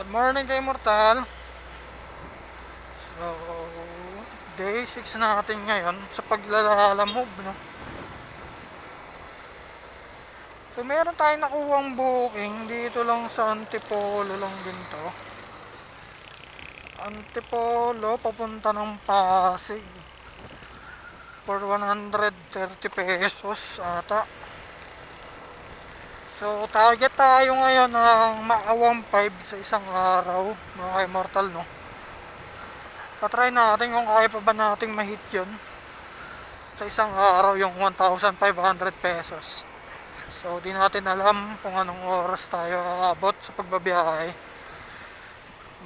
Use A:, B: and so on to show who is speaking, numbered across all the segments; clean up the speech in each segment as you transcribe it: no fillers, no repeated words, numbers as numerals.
A: Good morning kay Mortal. So, day 6 natin ngayon sa paglalamove, no? So, meron tayong nakuhang booking dito lang sa Antipolo lang din to. Antipolo, papunta ng Pasig. For 130 pesos ata. So, target tayo ngayon ng maawang 5 sa isang araw, mga kay Mortal, no? Patry natin kung kaya pa ba nating ma-hit yun sa isang araw yung 1,500 pesos. So di natin alam kung anong oras tayo aabot sa pagbabiyahe.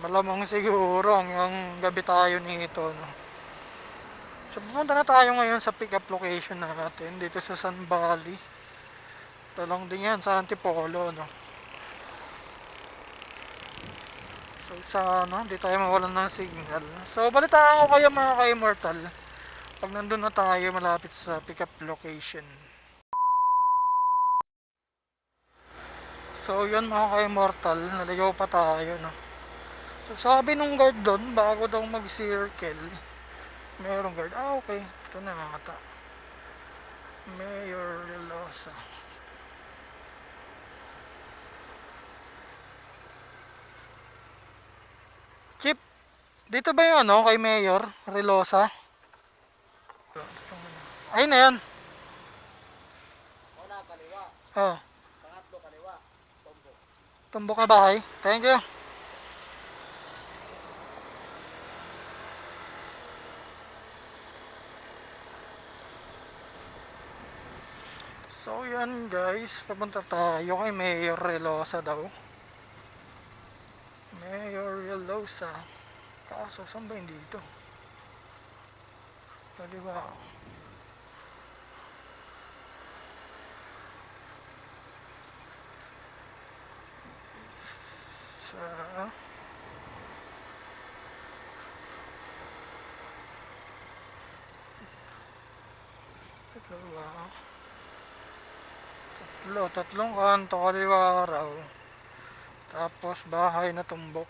A: Malamang siguro hanggang gabi tayo nito, no? So pupunta na tayo ngayon sa pick up location natin dito sa San Valley. Ito lang din yan sa Antipolo, no? So sana hindi tayo mawalan ng signal. So balitaan ko kayo mga ka-immortal pag nandun na tayo malapit sa pick up location. So yun mga ka-immortal, naligaw pa tayo, no? So sabi nung guard doon, bago daw mag-circle, merong guard. Ah, okay. Ito na ata. Mayor Relosa. Chip, dito ba yung ano kay Mayor Relosa? Ayun na yan.
B: Una, kaliwa.
A: Oh,
B: Pangatlo, kaliwa. Tombo.
A: tumbok ka bahay. Thank you. So yan guys, papunta tayo kay Mayor Relosa daw. Mayor Relosa. Kaso, saan ba yung dito? Kaliwa. Sa... Kaliwa. Tatlong kanto kaliwa raw. Tapos bahay na tumbok.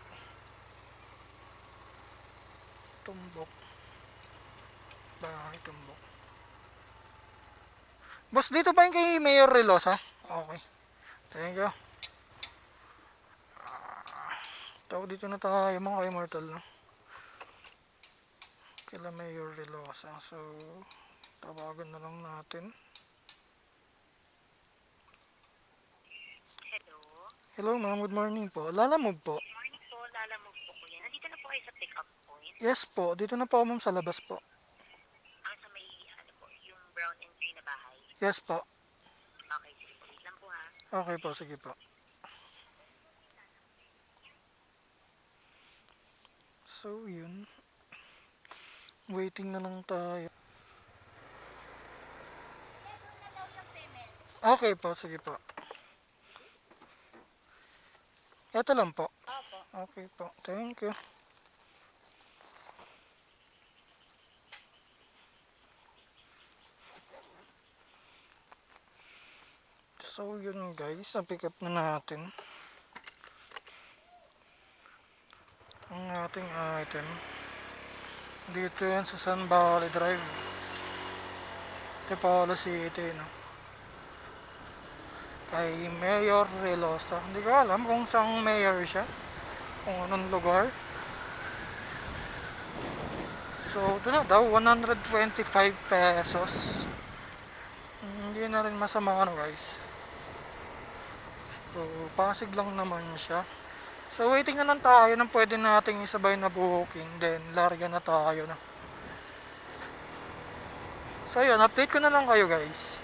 A: Tumbok. Bahay tumbok. Boss, dito ba yung kay Mayor Relosa? Okay. Thank you. Tawag dito na tayo mga immortal, no? Kila Mayor Relosa. So, tawagan na lang natin.
C: Hello.
A: Hello ma'am, good morning po. Lalamove po.
C: Good morning po. Lalamove po kuya. Nandito na po kayo sa pick-up point.
A: Yes po, dito na po ma'am sa labas po.
C: Sa may, ano po, yung brown and green na bahay.
A: Yes po.
C: Okay, sige po. Wait lang po ha.
A: Okay po, sige po. So, yun. Waiting na lang tayo. Okay po, sige po. Ito lang po.
C: Opo.
A: Okay po, thank you. So yun guys, na-pick up na natin ang ating item. Dito yan sa San Valley Drive, Antipolo City, no? Kay Mayor Relosa. Hindi ko alam kung saan mayor siya, kung anong lugar. So ito na daw, 125 pesos. Hindi na rin masama, ano guys. So Pasig lang naman siya. So waiting na lang tayo ng pwede nating isabay na booking, then larga na tayo na. So yun, update ko na lang kayo guys.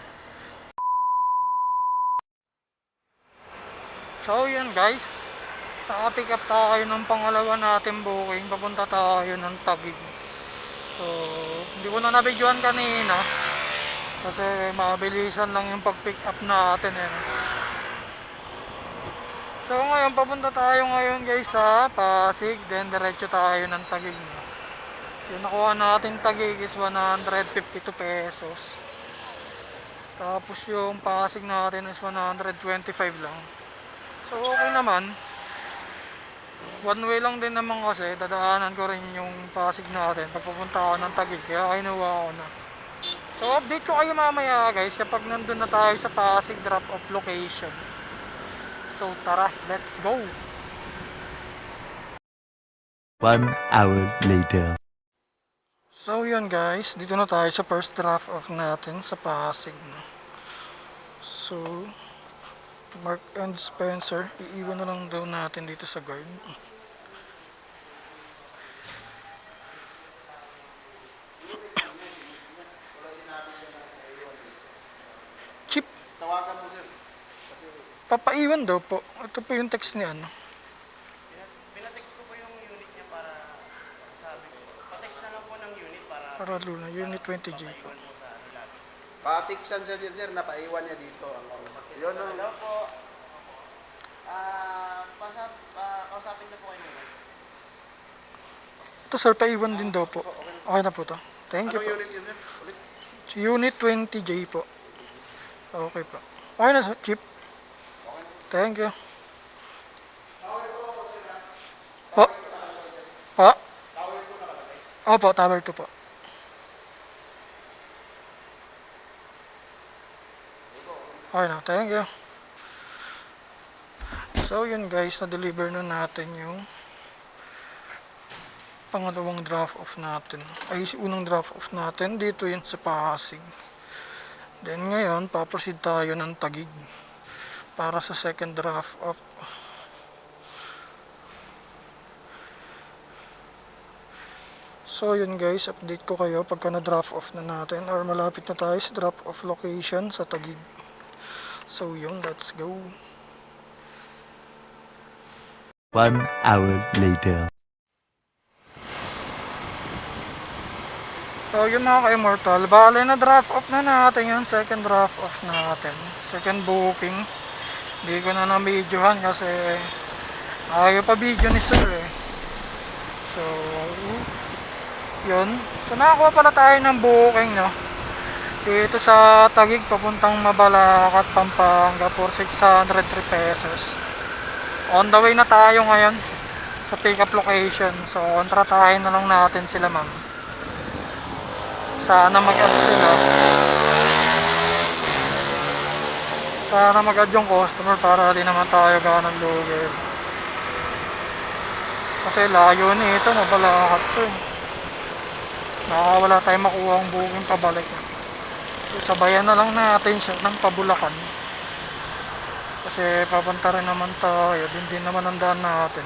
A: So yun guys, naka-pick up tayo ng pangalawa natin booking, papunta tayo ng Taguig. So hindi ko na nabidyoan kanina kasi mabilisan lang yung pag-pick up natin eh. So ngayon, papunta tayo ngayon guys sa Pasig, then diretso tayo ng Taguig. Yung nakuha natin Taguig is 152 pesos. Tapos yung Pasig natin is 125 lang. So okay naman. One way lang din naman kasi, dadaanan ko rin yung Pasig natin pag pupunta ako ng Taguig, kaya kinuha ko na. So update ko kayo mamaya guys kapag nandun na tayo sa Pasig drop off location. So tara, let's go!
D: 1 hour later.
A: So yun guys, dito na tayo sa first drop off natin sa Pasig. No? So, Mark and Spencer, iiwan na lang daw natin dito sa guard. Chip,
B: Tawagan mo sir. Kasi
A: papaiwan daw po. Ito po yung text ni ano.
B: pinatext ko po yung unit niya para sabi ko. Pa-text na lang po ng unit
A: Para Luna, Unit 20G po.
B: papaiwan mo sa lobby. Pa-textan siya din sir, napaiwan niya dito. Yun ang... Hello po. Kausapin na po kayo muna.
A: Ito sir, paiwan din daw po. Okay na po to. Thank you
B: Anong
A: po.
B: unit yun sir? Ulit.
A: Unit 20J po. Okay po. Okay na sir, Chip. Thank you. Po? Po? Opo, tower 2 po. Okay na, thank you. So yun guys, na-deliver na natin yung pangalawang draft off natin. Ay, unang draft off natin. Dito yun sa Pasig. Then ngayon, paproceed tayo ng Taguig para sa second draft off. So yun guys, update ko kayo pagka na-draft off na natin or malapit na tayo sa drop off location sa Taguig. So yun, let's go.
D: 1 hour later.
A: So yun mga ka-immortal, bale na drop off na natin yung second drop off natin. Second booking. Hindi ko na na-videohan kasi ayaw pa video ni sir eh. So yun. So nakakuha pala tayo ng booking no. Dito sa Taguig papuntang Mabalacat, Pampanga for 603 pesos. On the way na tayo ngayon sa pick up location. So kontratahin na lang natin sila ma'am. Sana mag-add sila. Sana mag-add yung customer para di naman tayo ganang lugi. Kasi layo nito, Mabalacat to eh. Baka wala tayong makuha ang booking pabalik. So, sabayan na lang natin siya ng pabulakan. Kasi papunta rin naman tayo, din naman ang daan natin.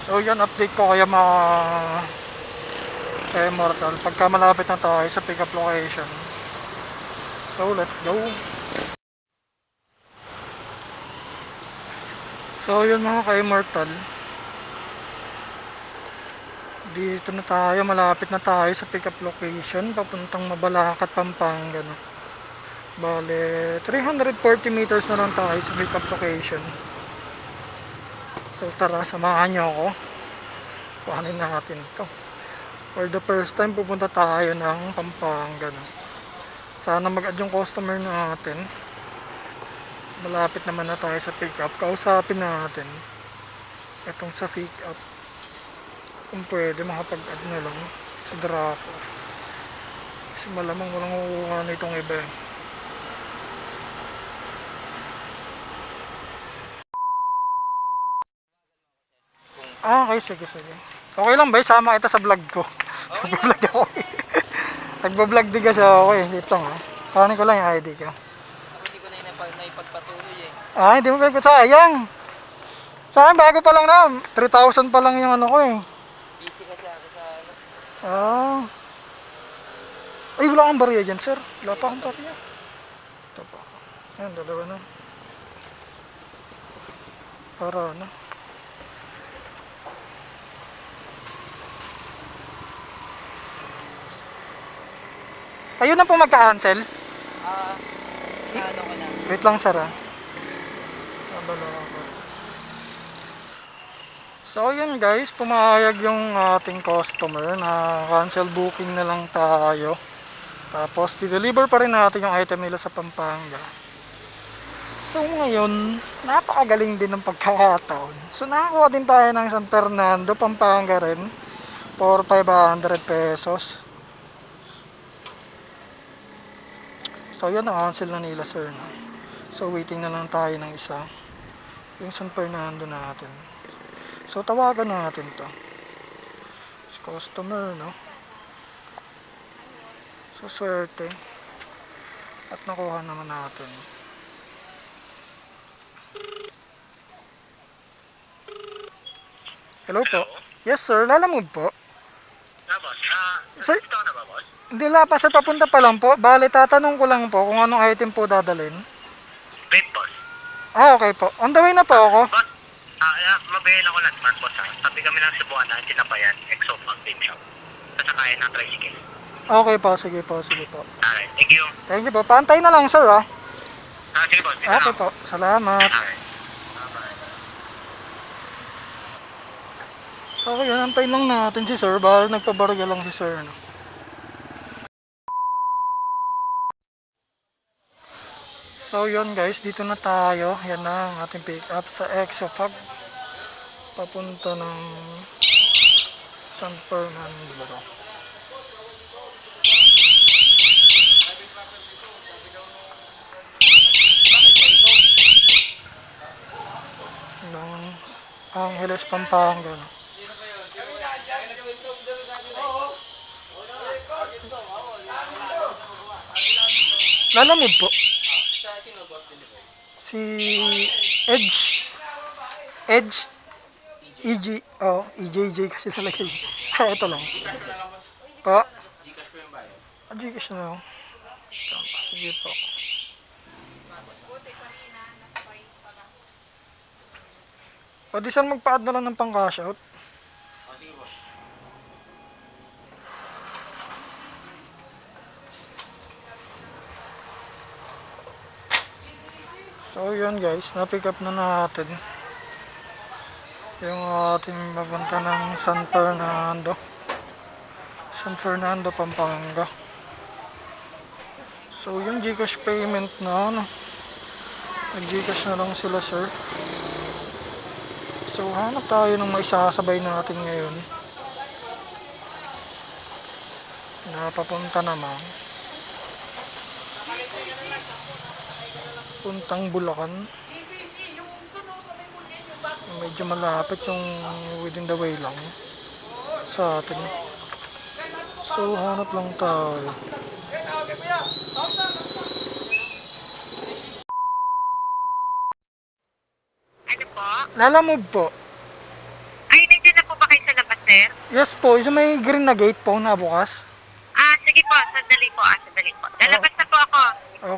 A: So yan, update ko kaya mga immortal pagka malapit na tayo sa pick up location. So let's go. So yun mga ka-immortal, dito na tayo, malapit na tayo sa pick up location papuntang Mabalacat, Pampanga no? Bale 340 meters na lang tayo sa pick up location. So tara, samahan nyo ako, kuhanin natin ito. For the first time pupunta tayo ng Pampanga no? Sana mag-add yung customer natin. Malapit naman na tayo sa pick up. Kausapin natin itong sa pick up kung pwede makapag-add na lang sa drop off. Kasi malamang walang kukuha na itong iba eh. Okay, sige. Okay lang ba? Sama kita sa vlog ko. Nag-vlog ako eh. Nag-vlog din kasi ako eh. Dito nga. Kanin ko lang yung ID ko.
E: Ako hindi ko na naipagpatuloy eh.
A: Ah, hindi mo pa sayang. Sa akin bago pa lang na. 3,000 pa lang yung ano ko eh.
E: Busy kasi ako sa ano.
A: Ah. Ay, wala kang barya dyan, sir. Wala pa akong barya. Ito pa. Ayan, dalawa na. Para ano. Kayo na po magka-cancel.
E: Ano ko na.
A: Wait lang, sir ah. Abala ako. So yun guys, pumayag yung ating customer na cancel booking na lang tayo. Tapos di-deliver pa rin natin yung item nila sa Pampanga. So ngayon, napakagaling din ng pagkakataon. So nakakuha din tayo ng San Fernando, Pampanga rin for 500 pesos. So yun, na-cancel na nila sir. No? So waiting na lang tayo ng isa. Yung San Fernando natin. So tawagan natin to. Customer, no? So swerte. At nakuha naman natin. Hello po. Yes sir, Lalamove po.
B: Boss.
A: Sir,
B: Ito na ba, boss?
A: hindi pa sir, papunta pa lang po. Bale, tatanong ko lang po kung anong item po dadalhin.
B: Vape, boss.
A: Okay po. On the way na po ako.
B: Boss, mabayan ako landmark, boss, ha? Tabi kami ng Cebuana, Tinapayan, Exofag, Vape Shop. Sasakayan ng tricycle.
A: Okay po, sige po, sige po.
B: Alright, thank you.
A: Thank you po. Paantay na lang sir ah.
B: Sige, boss. Dito
A: Okay
B: na ako.
A: po, salamat.
B: Alright. Bye-bye.
A: So yun, antayin lang natin si sir. Baka nagpabarga lang si sir. No? So yun guys, dito na tayo. Yan na ang ating pick up sa Exofag. Papunta ng San Fernando. Ng Angeles, Pampanga. No? Lalamove po. Si Edge. Edge. EG. Oh, EJJ kasi talaga yun. Ito lang. Po. Gcash na lang. Sige po. O di saan magpa-add na lang ng pang cash out?
B: Sige, boss.
A: So yun guys, na-pick up na natin yung ating mapunta ng San Fernando, Pampanga. So yung Gcash payment na nag-Gcash na lang sila sir. So hanap tayo ng maisasabay natin ngayon na papunta naman puntang Bulacan. Medyo malapit yung within the way lang sa atin. So hanap lang tayo.
C: Ano po?
A: Lalamove po.
C: Ay, nandiyan na po ba kayo sa labas, sir?
A: Yes po, isa may green na gate po na bukas.
C: Sige po, sandali po, sandali po. Lalabas na po ako.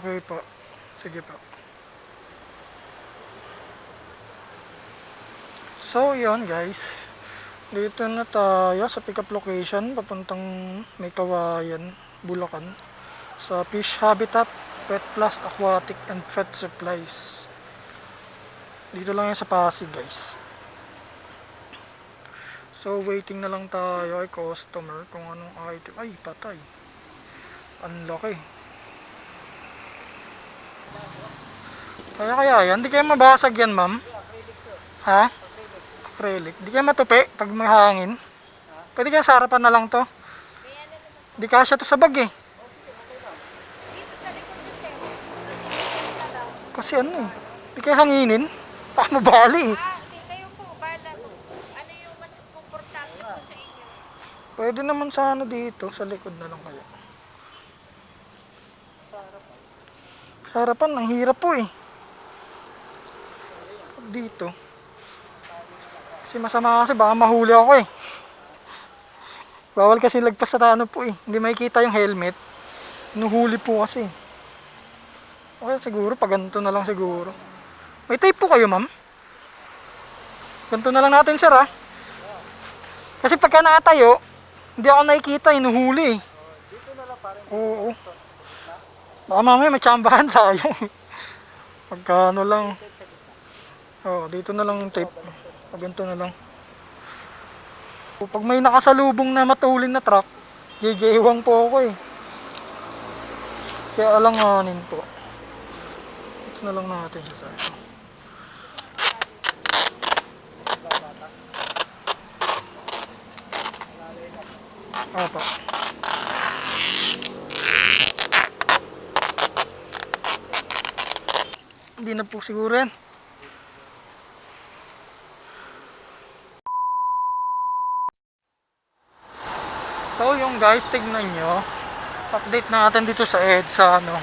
A: Okay po. Sige po. So yun guys, dito na tayo sa pick up location papuntang May Kawayan, Bulacan, sa Fish Habitat, Pet Plus, Aquatic and Pet Supplies. Dito lang yan sa Pasig guys. So waiting na lang tayo kay customer kung anong item. Ay patay, ang laki. Kaya yan, di kayo mabasag yan ma'am. Ha? Acrylic. Di kayo matupi pag may hangin. Pwede kaya sa harapan na lang to. Di kasya to sa bag eh. Kasi ano eh, di kayo hanginin. Baka mabali eh.
F: Hindi kayo po, bala po. Ano yung mas komportable po sa inyo?
A: Pwede naman sa ano dito, sa likod na lang kaya. Sa harapan, ang hirap po eh. Dito. Kasi masama kasi baka mahuli ako eh. Bawal kasi lagpas sa ano po eh. Hindi makikita yung helmet. Nuhuli po kasi. Okay siguro, pag ganito na lang siguro. May tape po kayo ma'am? Ganito na lang natin sir ha. Kasi pagka nakatayo, hindi ako nakikita, inuhuli eh. Dito na lang parang. Oo. Baka mamaya may tsambahan sayang. Pagka ano lang. Dito na lang yung tape. Pag ganito na lang. Pag may nakasalubong na matulin na truck, gigewang po ako eh. Kaya alanganin po. Ito na lang natin siya sir. Opo. Hindi na po siguro yan. So yung guys, tignan nyo. Update natin dito sa EDSA ano.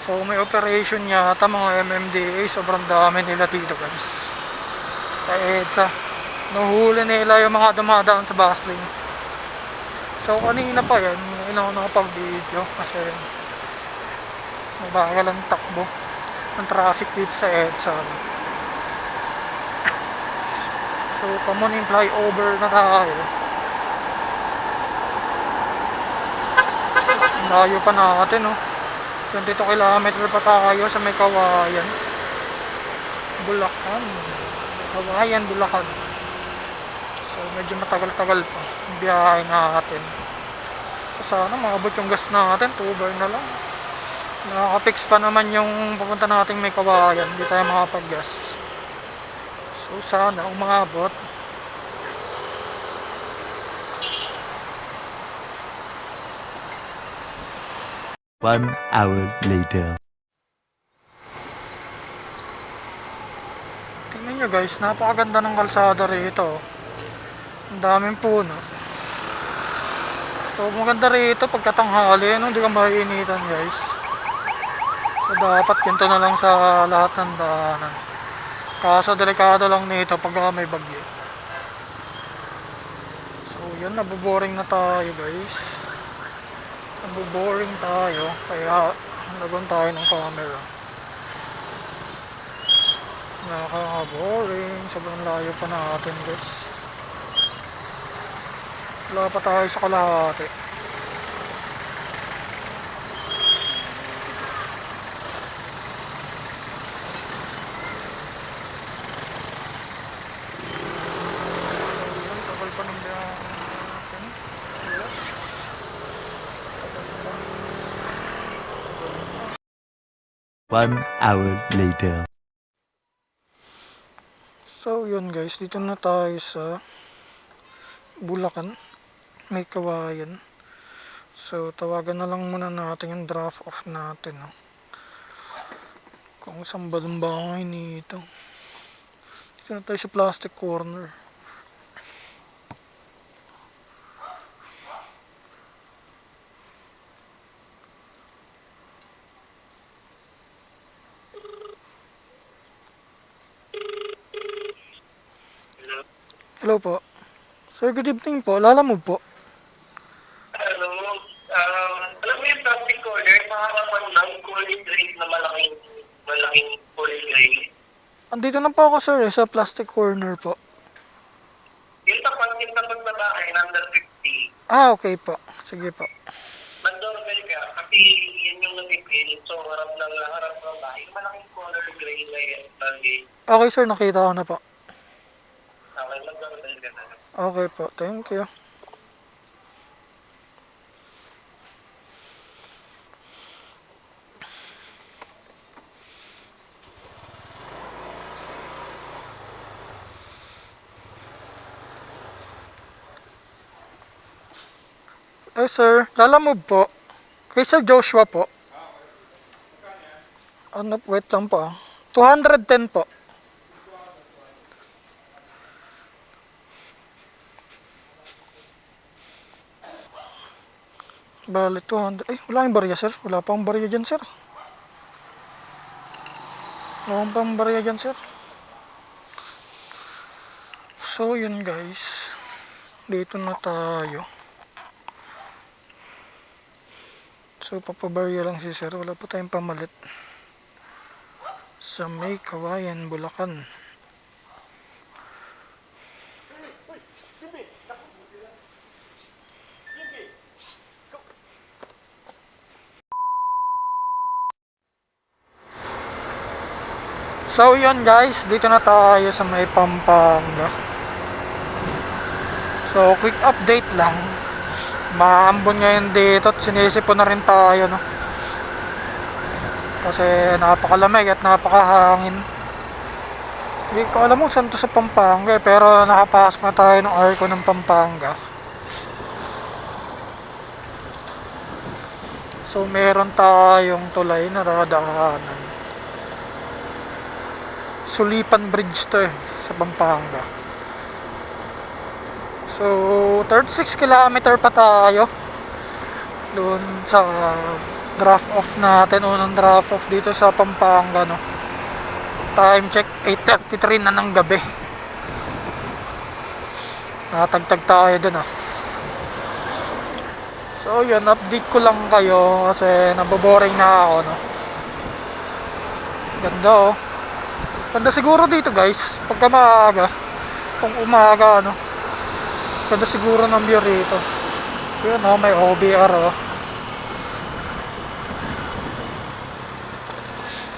A: So may operation yata mga MMDA. Sobrang dami nila dito guys. Sa EDSA. Nahuli nila yung mga dumadaan sa bus lane. So kanina pa yan, hindi na ako nakapag-video kasi mabagal ang takbo ng traffic dito sa EDSA. So kamuning flyover na tayo. Layo pa natin, no? 22 kilometer pa tayo sa may Kawayan. Bulacan. Kawayan, Bulacan. So, medyo matagal-tagal pa yung biyahe natin. Sana makabot yung gas natin, 2 bar na lang. Nakaka-fix pa naman yung pupunta nating may Kawayan. Hindi tayo makapag-gas. So, sana umabot.
D: One hour later.
A: Tingnan nyo guys, napakaganda ng kalsada rito. Ang daming puno. So maganda rito pagkatanghali, no? Hindi ka maiinitan guys. So dapat ganito na lang sa lahat ng daanan. Kaso delikado lang nito pag may bagyo. So yun, naboboring na tayo guys. Naboboring tayo, kaya lagon tayo ng camera. Nakaka-boring, sobrang layo pa natin guys. Wala pa tayo sa kalahati. Ayun, tagal pa ng biyahe natin.
D: One hour later.
A: So yun guys, dito na tayo sa Bulacan, may Kawayan. So tawagan na lang muna natin yung drop off natin, no? Kung saan ba ang bahay nito. Dito na tayo sa plastic corner. Hello po. Sir, good evening po. Lalamove po.
B: Hello, alam mo yung plastic corner, maharapan ng kulay green na malaking kulay green.
A: Andito na po ako sir, sa plastic corner po.
B: Yung tapat na bahay, number 50.
A: Ah, okay po. Sige po.
B: Mag-doorbell ka, kasi yun yung napipil. So, harap ng bahay. Malaking color gray na yun.
A: Okay sir, nakita ko na po.
B: Okay, mag-doorbell ka na.
A: Okay po, thank you. Eh sir, lalamove po. Kay Sir Joshua po. Ano, wait lang po ah. 210 po. Bale, 200. Eh, wala yung barya, sir. Wala pa akong barya dyan, sir. Wala pa akong barya dyan, sir. So, yun guys. Dito na tayo. So, papabarya lang si sir. Wala pa tayong pamalit. Sa may Kawayan, Bulacan. So yun guys, dito na tayo sa may Pampanga. So quick update lang. Maambon ngayon dito at sinisipon na rin tayo, no. Kasi napakalamig at napakahangin. Hindi ko alam kung saan to sa Pampanga pero nakapasok na tayo ng arko ng Pampanga. So meron tayong tulay na dadaanan. Sulipan Bridge to sa Pampanga. So 36 kilometer pa tayo doon sa drop off natin, unang drop off dito sa Pampanga, no. Time check 8:33 na ng gabi. Natagtag tayo dun, ah. So yun, update ko lang kayo kasi naboboring na ako, no. Ganda, oh. Ganda siguro dito, guys, pagka maaga. Kung umaga, ano, ganda siguro ng view rito. Yun, oh, may OBR, oh.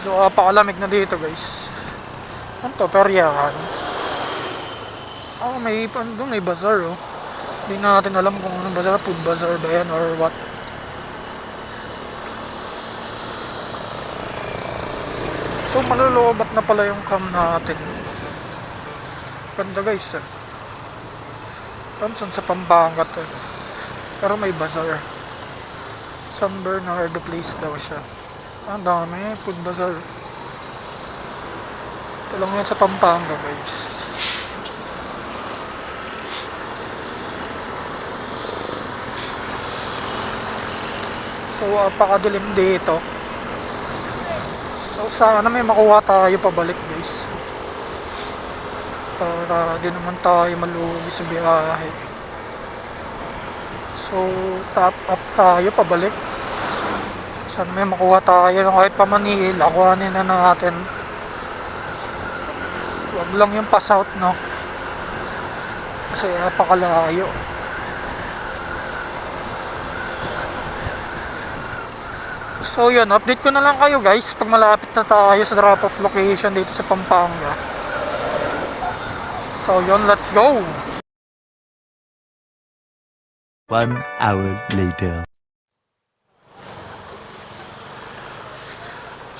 A: So, napakalamig na dito, guys. Ano to? Peryahan. Oh, may doon may bazaar, oh. Hindi natin alam kung anong bazaar, food bazaar ba yan or what. So, malulubat na pala yung cam natin. Ganda, guys, eh. Thompson sa Pampanga to. Pero may bazaar. San Bernardo Place daw siya. Ang dami, food bazaar. Ito lang yan sa Pampanga, guys. So, apakadilim dito. So, sana may makuha tayo pabalik, guys. Para di naman tayo malugi sa biyahe. So, top up tayo pabalik. Sana may makuha tayo ng kahit pa Manila, kuhanin na natin. Huwag lang yung pass out, no? Kasi napakalayo. So yun, update ko na lang kayo, guys, pag malapit na tayo sa drop off location dito sa Pampanga. So yun, let's go!
D: 1 hour later.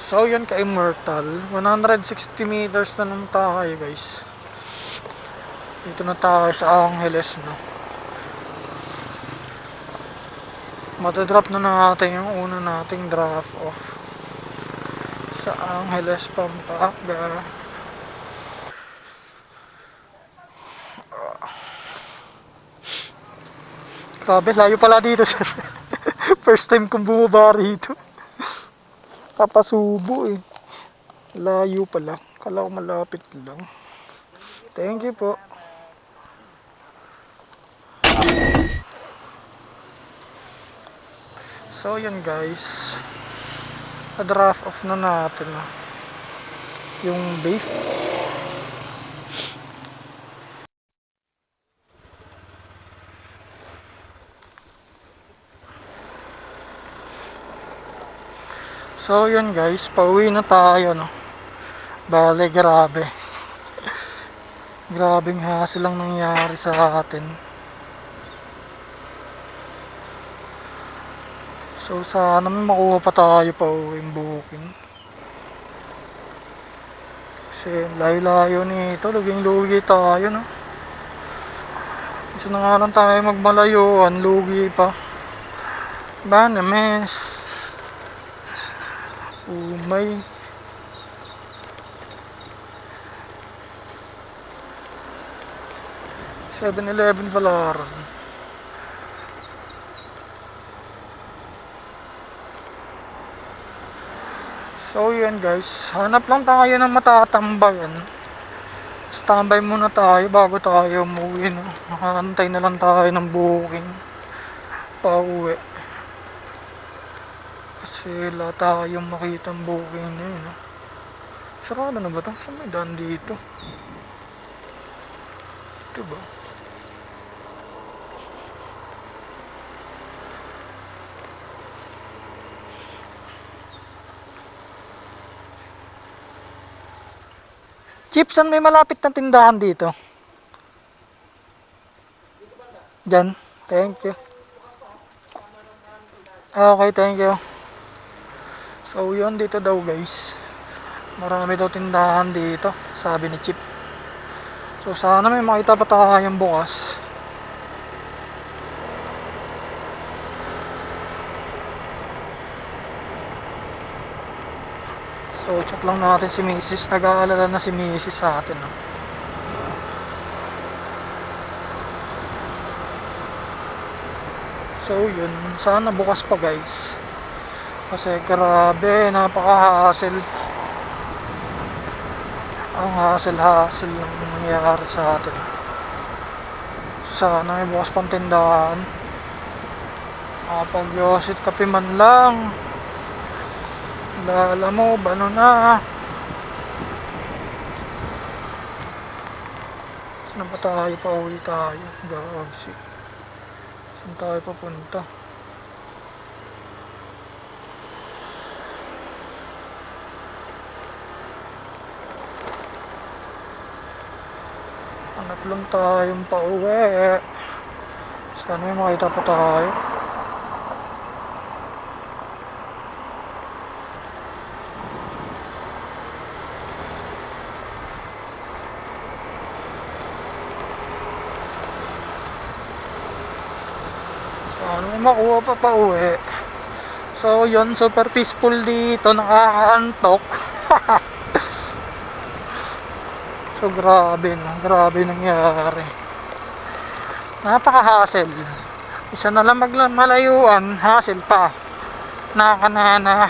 A: So yun, ka Immortal, 160 meters na lang tayo, guys. Dito na tayo sa Angeles, no? Matadrop na natin yung una nating drop off sa Angeles, Pampanga. Grabe, layo pala dito, sir. First time kong bumaba rito. Papasubo, eh. Layo pala. Kala ko malapit lang. Thank you po. So yun, guys, na-draft off na natin, yung beef. So yun, guys, pauwi na tayo, no. Bale, grabe. Grabing hassle lang nangyari sa atin. So sana may makuha pa tayo pa uwing booking. Kasi layo-layo nito, luging-lugi tayo, no. Gusto na nga lang tayo magmalayuan, lugi pa. Banames. Umay. $7-11 pala ron. So yun, guys, hanap lang tayo ng matatambayan. Standby muna tayo bago tayo umuwi, no? Nakahantay na lang tayo ng booking pauwi. Kasi wala tayong makitang booking na yun, no? Sarado na ba ito? Saan may daan dito? Ito ba? Chief, saan may malapit na tindahan dito? Diyan. Thank you. Okay, thank you. So yun, dito daw guys, marami daw tindahan dito, sabi ni Chip. So sana may makita pa tayong bukas. So chat lang natin si Mrs. Nag-aalala na si Mrs. sa atin. No? So yun, sana bukas pa guys. Kasi grabe, napaka-hassle. Ang hassle lang nangyayari sa atin. Sana may bukas pang tindahan. Makapag-yosit kape man lang. Lala mo, ano na. Saan ba tayo? Pauwi tayo. Gagsi. Saan tayo papunta? Hanap lang tayong pauwi. Sana may makita pa tayo. Sana may makuha pa pauwi. So yun, super peaceful dito. Nakakaantok. So grabe no, grabe nangyari. Napaka-hassle. Isa na lang malayuan, hassle pa. Nakakanana.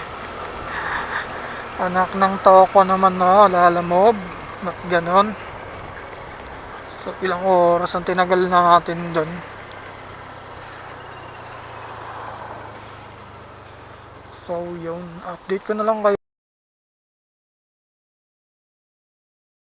A: Anak ng toko naman no, lalamob. Ba't ganon? So ilang oras ang tinagal natin dun. So yun, update ko na lang kayo.